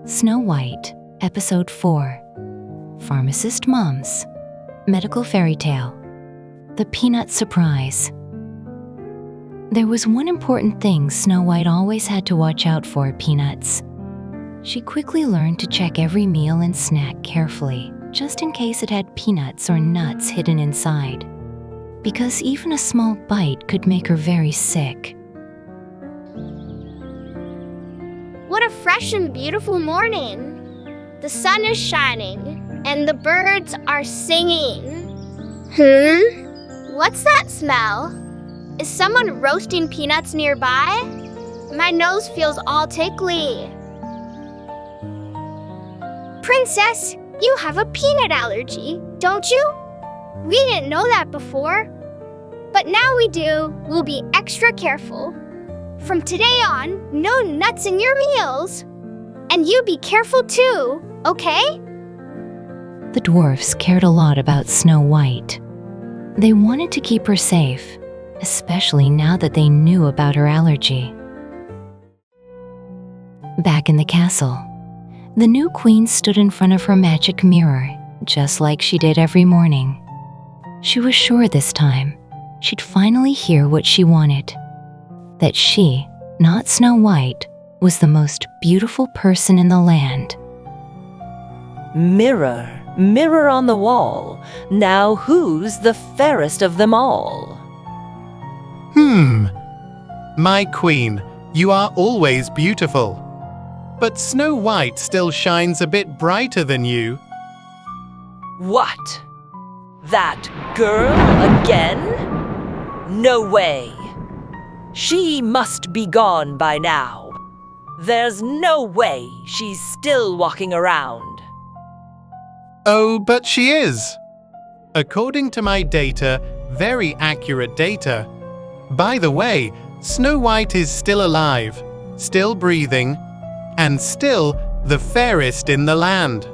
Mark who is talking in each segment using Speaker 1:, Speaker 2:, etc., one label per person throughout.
Speaker 1: Snow White, Episode 4, Pharmacist Moms, Medical Fairy Tale, The Peanut Surprise. There was one important thing Snow White always had to watch out for: peanuts. She quickly learned to check every meal and snack carefully, just in case it had peanuts or nuts hidden inside, because even a small bite could make her very sick.
Speaker 2: What a fresh and beautiful morning! The sun is shining, and the birds are singing. What's that smell? Is someone roasting peanuts nearby? My nose feels all tickly. Princess, you have a peanut allergy, don't you? We didn't know that before. But now we do. We'll be extra careful. From today on, no nuts in your meals. And you be careful too, okay?
Speaker 1: The dwarfs cared a lot about Snow White. They wanted to keep her safe, especially now that they knew about her allergy. Back in the castle, the new queen stood in front of her magic mirror, just like she did every morning. She was sure this time she'd finally hear what she wanted: that she, not Snow White, was the most beautiful person in the land.
Speaker 3: Mirror, mirror on the wall, now who's the fairest of them all?
Speaker 4: My queen, you are always beautiful. But Snow White still shines a bit brighter than you.
Speaker 3: What? That girl again? No way. She must be gone by now. There's no way she's still walking around.
Speaker 4: Oh, but she is. According to my data, very accurate data. By the way, Snow White is still alive, still breathing, and still the fairest in the land.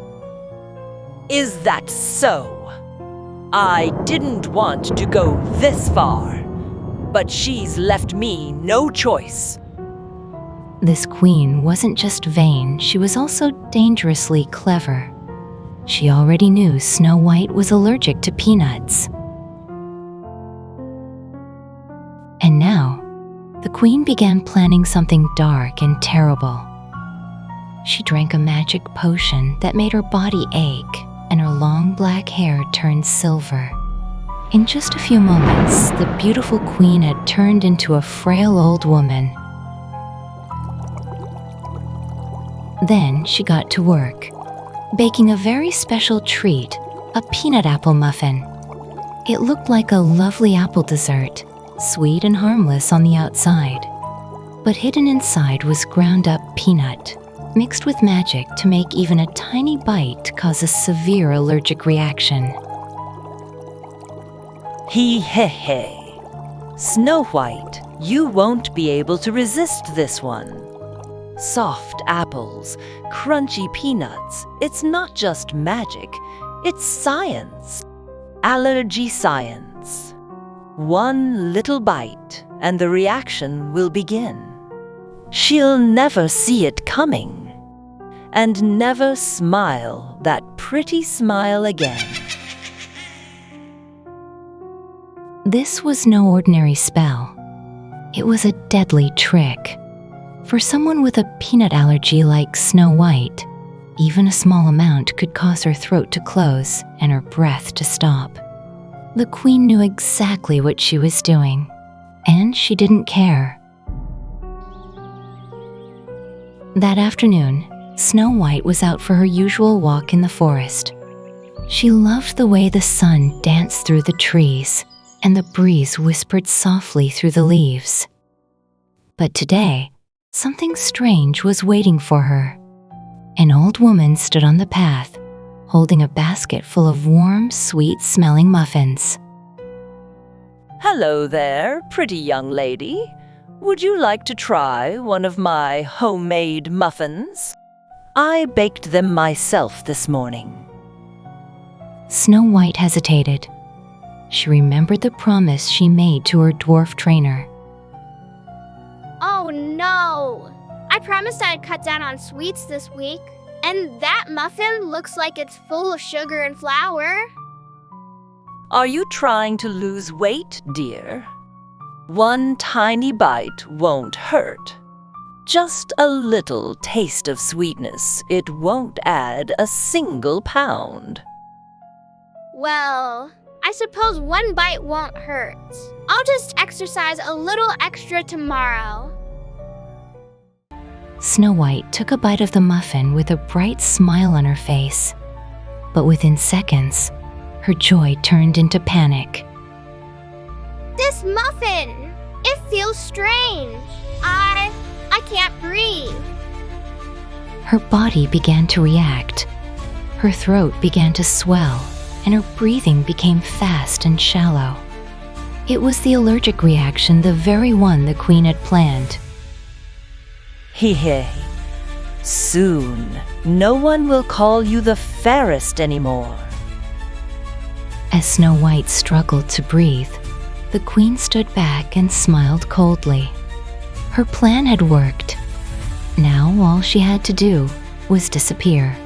Speaker 3: Is that so? I didn't want to go this far, but she's left me no choice.
Speaker 1: This queen wasn't just vain, she was also dangerously clever. She already knew Snow White was allergic to peanuts. And now, the queen began planning something dark and terrible. She drank a magic potion that made her body ache, and her long black hair turned silver. In just a few moments, the beautiful queen had turned into a frail old woman. Then she got to work, baking a very special treat, a peanut apple muffin. It looked like a lovely apple dessert, sweet and harmless on the outside. But hidden inside was ground up peanut, mixed with magic to make even a tiny bite cause a severe allergic reaction.
Speaker 3: He. Snow White, you won't be able to resist this one. Soft apples, crunchy peanuts, it's not just magic, it's science. Allergy science. One little bite and the reaction will begin. She'll never see it coming, and never smile that pretty smile again.
Speaker 1: This was no ordinary spell. It was a deadly trick. For someone with a peanut allergy like Snow White, even a small amount could cause her throat to close and her breath to stop. The queen knew exactly what she was doing, and she didn't care. That afternoon, Snow White was out for her usual walk in the forest. She loved the way the sun danced through the trees and the breeze whispered softly through the leaves. But today, something strange was waiting for her. An old woman stood on the path, holding a basket full of warm, sweet-smelling muffins.
Speaker 3: Hello there, pretty young lady. Would you like to try one of my homemade muffins? I baked them myself this morning.
Speaker 1: Snow White hesitated. She remembered the promise she made to her dwarf trainer.
Speaker 2: Oh no! I promised I'd cut down on sweets this week. And that muffin looks like it's full of sugar and flour.
Speaker 3: Are you trying to lose weight, dear? One tiny bite won't hurt. Just a little taste of sweetness. It won't add a single pound.
Speaker 2: Well, I suppose one bite won't hurt. I'll just exercise a little extra tomorrow.
Speaker 1: Snow White took a bite of the muffin with a bright smile on her face. But within seconds, her joy turned into panic.
Speaker 2: This muffin! It feels strange. I can't breathe.
Speaker 1: Her body began to react. Her throat began to swell, and her breathing became fast and shallow. It was the allergic reaction, the very one the Queen had planned.
Speaker 3: Hee-hey. Soon, no one will call you the fairest anymore.
Speaker 1: As Snow White struggled to breathe, the Queen stood back and smiled coldly. Her plan had worked. Now all she had to do was disappear.